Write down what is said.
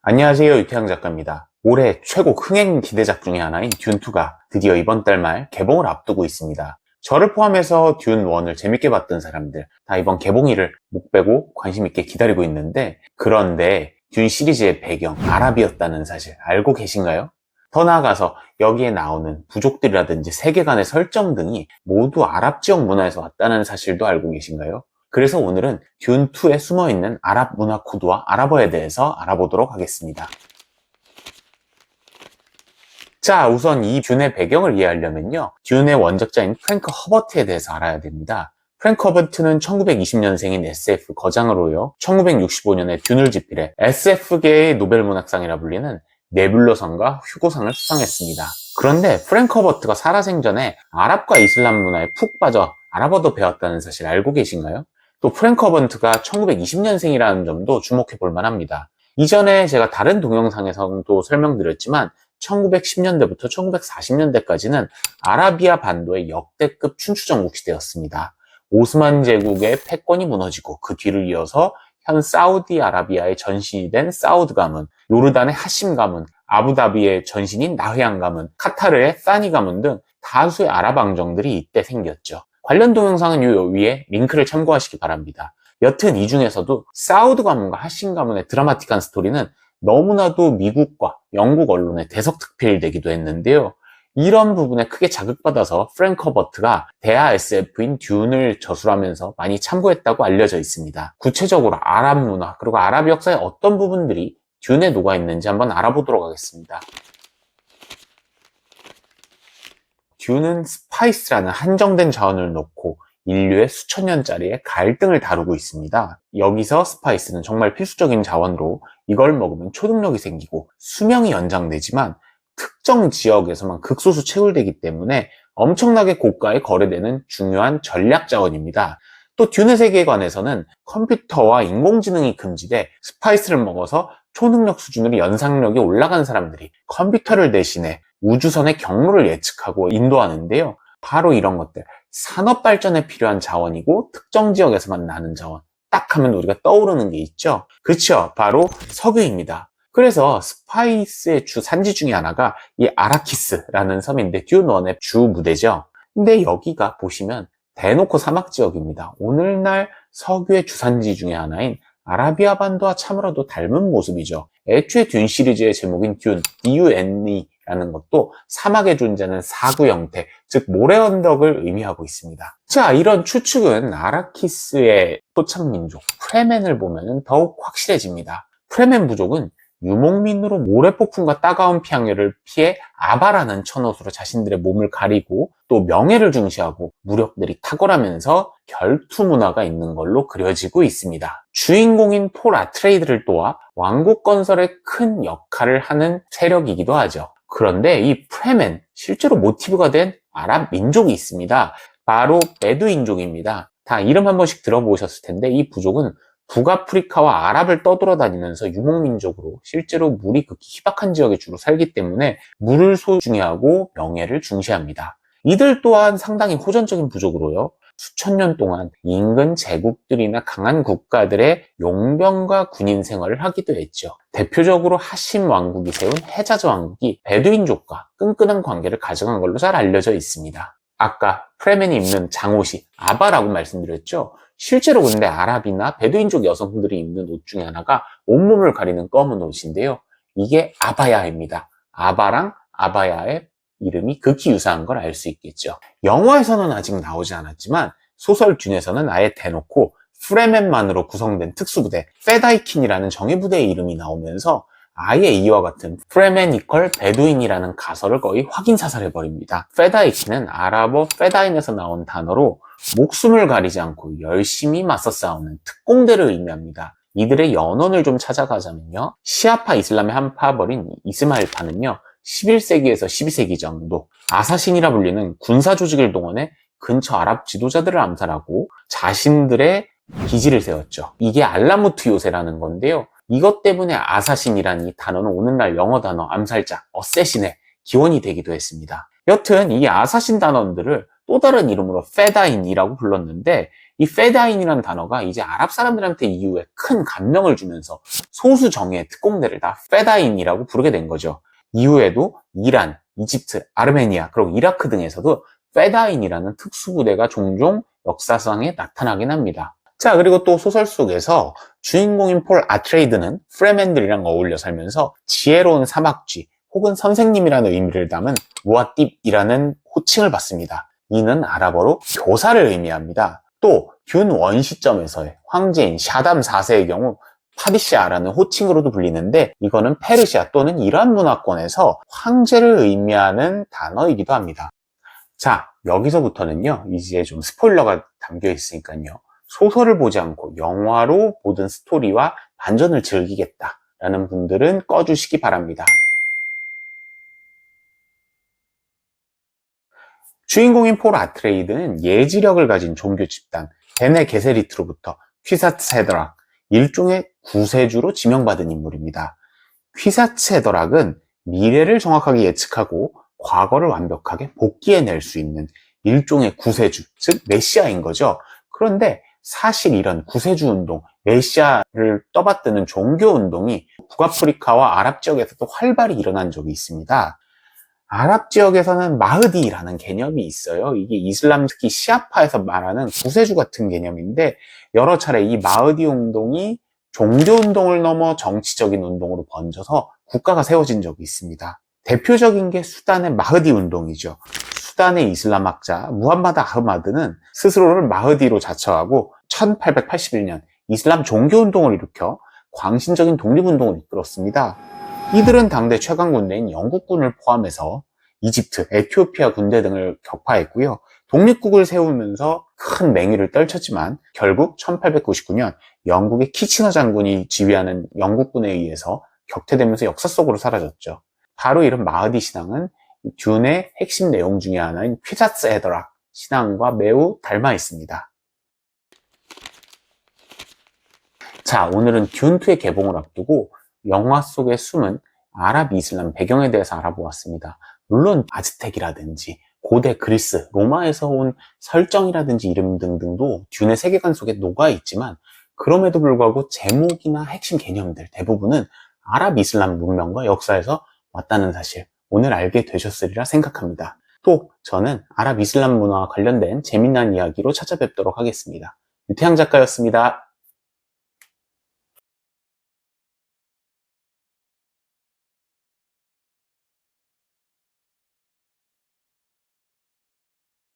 안녕하세요, 유태양 작가입니다. 올해 최고 흥행 기대작 중에 하나인 듄2가 드디어 이번 달 말 개봉을 앞두고 있습니다. 저를 포함해서 듄1을 재밌게 봤던 사람들 다 이번 개봉일을 목 빼고 관심 있게 기다리고 있는데, 그런데 듄 시리즈의 배경 아랍이었다는 사실 알고 계신가요? 더 나아가서 여기에 나오는 부족들이라든지 세계관의 설정 등이 모두 아랍 지역 문화에서 왔다는 사실도 알고 계신가요? 그래서 오늘은 듄2에 숨어있는 아랍 문화 코드와 아랍어에 대해서 알아보도록 하겠습니다. 자, 우선 이 듄의 배경을 이해하려면요, 듄의 원작자인 프랭크 허버트에 대해서 알아야 됩니다. 프랭크 허버트는 1920년생인 SF 거장으로요, 1965년에 듄을 집필해 SF계의 노벨문학상이라 불리는 네뷸러상과 휴고상을 수상했습니다. 그런데 프랭크 허버트가 살아생전에 아랍과 이슬람 문화에 푹 빠져 아랍어도 배웠다는 사실 알고 계신가요? 또 프랭크 허버트가 1920년생이라는 점도 주목해 볼 만합니다. 이전에 제가 다른 동영상에서도 설명드렸지만 1910년대부터 1940년대까지는 아라비아 반도의 역대급 춘추전국 시대였습니다. 오스만 제국의 패권이 무너지고 그 뒤를 이어서 현 사우디아라비아의 전신이 된 사우드 가문, 요르단의 하심 가문, 아부다비의 전신인 나흐양 가문, 카타르의 사니 가문 등 다수의 아랍 왕정들이 이때 생겼죠. 관련 동영상은 요 위에 링크를 참고하시기 바랍니다. 여튼 이 중에서도 사우드 가문과 하심 가문의 드라마틱한 스토리는 너무나도 미국과 영국 언론에 대석특필되기도 했는데요. 이런 부분에 크게 자극받아서 프랭크 허버트가 대하 SF인 듄을 저술하면서 많이 참고했다고 알려져 있습니다. 구체적으로 아랍 문화 그리고 아랍 역사의 어떤 부분들이 듄에 녹아있는지 한번 알아보도록 하겠습니다. 듄은 스파이스라는 한정된 자원을 놓고 인류의 수천 년짜리의 갈등을 다루고 있습니다. 여기서 스파이스는 정말 필수적인 자원으로 이걸 먹으면 초능력이 생기고 수명이 연장되지만 특정 지역에서만 극소수 채굴되기 때문에 엄청나게 고가에 거래되는 중요한 전략 자원입니다. 또 듄의 세계관에서는 컴퓨터와 인공지능이 금지돼 스파이스를 먹어서 초능력 수준으로 연상력이 올라간 사람들이 컴퓨터를 대신해 우주선의 경로를 예측하고 인도하는데요. 바로 이런 것들, 산업 발전에 필요한 자원이고 특정 지역에서만 나는 자원, 딱 하면 우리가 떠오르는 게 있죠. 그렇죠, 바로 석유입니다. 그래서 스파이스의 주 산지 중에 하나가 이 아라키스라는 섬인데 듄1의 주 무대죠. 근데 여기가 보시면 대놓고 사막 지역입니다. 오늘날 석유의 주산지 중에 하나인 아라비아 반도와 참으로도 닮은 모습이죠. 애초에 듄 시리즈의 제목인 듄, DUNE라는 것도 사막에 존재하는 사구 형태, 즉 모래 언덕을 의미하고 있습니다. 자, 이런 추측은 아라키스의 토착민족 프레멘을 보면 더욱 확실해집니다. 프레멘 부족은 유목민으로 모래폭풍과 따가운 피양열을 피해 아바라는 천옷으로 자신들의 몸을 가리고 또 명예를 중시하고 무력들이 탁월하면서 결투 문화가 있는 걸로 그려지고 있습니다. 주인공인 폴 아트레이드를 도와 왕국 건설에 큰 역할을 하는 세력이기도 하죠. 그런데 이 프레멘, 실제로 모티브가 된 아랍 민족이 있습니다. 바로 베두인족입니다. 다 이름 한 번씩 들어보셨을 텐데 이 부족은 북아프리카와 아랍을 떠돌아다니면서 유목민족으로 실제로 물이 극히 희박한 지역에 주로 살기 때문에 물을 소중히하고 명예를 중시합니다. 이들 또한 상당히 호전적인 부족으로요, 수천 년 동안 인근 제국들이나 강한 국가들의 용병과 군인 생활을 하기도 했죠. 대표적으로 하심 왕국이 세운 헤자즈 왕국이 베두인족과 끈끈한 관계를 가져간 걸로 잘 알려져 있습니다. 아까 프레멘이 입는 장옷이 아바라고 말씀드렸죠. 실제로 근데 아랍이나 베두인족 여성들이 입는 옷 중에 하나가 온몸을 가리는 검은 옷인데요. 이게 아바야입니다. 아바랑 아바야의 이름이 극히 유사한 걸 알 수 있겠죠. 영화에서는 아직 나오지 않았지만 소설 듄에서는 아예 대놓고 프레멘만으로 구성된 특수부대 페다이킨이라는 정예부대의 이름이 나오면서 아예 이와 같은 프레멘 이퀄 베두인이라는 가설을 거의 확인사살해버립니다. 페다이킨은 아랍어 페다인에서 나온 단어로 목숨을 가리지 않고 열심히 맞서 싸우는 특공대를 의미합니다. 이들의 연원을 좀 찾아가자면요, 시아파 이슬람의 한 파벌인 이스마일파는요 11세기에서 12세기 정도 아사신이라 불리는 군사 조직을 동원해 근처 아랍 지도자들을 암살하고 자신들의 기지를 세웠죠. 이게 알라무트 요새라는 건데요, 이것 때문에 아사신이라는 이 단어는 오늘날 영어 단어 암살자, 어세신의 기원이 되기도 했습니다. 여튼 이 아사신 단원들을 또 다른 이름으로 페다인이라고 불렀는데, 이 페다인이라는 단어가 이제 아랍 사람들한테 이후에 큰 감명을 주면서 소수 정예의 특공대를 다 페다인이라고 부르게 된 거죠. 이후에도 이란, 이집트, 아르메니아, 그리고 이라크 등에서도 페다인이라는 특수부대가 종종 역사상에 나타나긴 합니다. 자, 그리고 또 소설 속에서 주인공인 폴 아트레이드는 프레맨들이랑 어울려 살면서 지혜로운 사막쥐 혹은 선생님이라는 의미를 담은 무아띠브이라는 호칭을 받습니다. 이는 아랍어로 교사를 의미합니다. 또 듄 원시점에서의 황제인 샤담 4세의 경우 파디샤라는 호칭으로도 불리는데, 이거는 페르시아 또는 이란 문화권에서 황제를 의미하는 단어이기도 합니다. 자, 여기서부터는요, 이제 좀 스포일러가 담겨 있으니까요, 소설을 보지 않고 영화로 모든 스토리와 반전을 즐기겠다라는 분들은 꺼주시기 바랍니다. 주인공인 폴 아트레이드는 예지력을 가진 종교 집단 베네 게세리트로부터 퀴사츠헤드락, 일종의 구세주로 지명받은 인물입니다. 퀴사츠헤드락은 미래를 정확하게 예측하고 과거를 완벽하게 복기해낼 수 있는 일종의 구세주, 즉 메시아인 거죠. 그런데 사실 이런 구세주 운동, 메시아를 떠받드는 종교 운동이 북아프리카와 아랍 지역에서도 활발히 일어난 적이 있습니다. 아랍 지역에서는 마흐디라는 개념이 있어요. 이게 이슬람, 특히 시아파에서 말하는 구세주 같은 개념인데, 여러 차례 이 마흐디 운동이 종교 운동을 넘어 정치적인 운동으로 번져서 국가가 세워진 적이 있습니다. 대표적인 게 수단의 마흐디 운동이죠. 수단의 이슬람학자 무함마드 아흐마드는 스스로를 마흐디로 자처하고 1881년 이슬람 종교 운동을 일으켜 광신적인 독립운동을 이끌었습니다. 이들은 당대 최강 군대인 영국군을 포함해서 이집트, 에티오피아 군대 등을 격파했고요. 독립국을 세우면서 큰 맹위를 떨쳤지만 결국 1899년 영국의 키치너 장군이 지휘하는 영국군에 의해서 격퇴되면서 역사 속으로 사라졌죠. 바로 이런 마흐디 신앙은 듄의 핵심 내용 중에 하나인 퀴사츠헤드락 신앙과 매우 닮아 있습니다. 자, 오늘은 듄2의 개봉을 앞두고 영화 속에 숨은 아랍 이슬람 배경에 대해서 알아보았습니다. 물론 아즈텍이라든지 고대 그리스, 로마에서 온 설정이라든지 이름 등등도 듄의 세계관 속에 녹아있지만, 그럼에도 불구하고 제목이나 핵심 개념들 대부분은 아랍 이슬람 문명과 역사에서 왔다는 사실 오늘 알게 되셨으리라 생각합니다. 또 저는 아랍 이슬람 문화와 관련된 재미난 이야기로 찾아뵙도록 하겠습니다. 유태양 작가였습니다.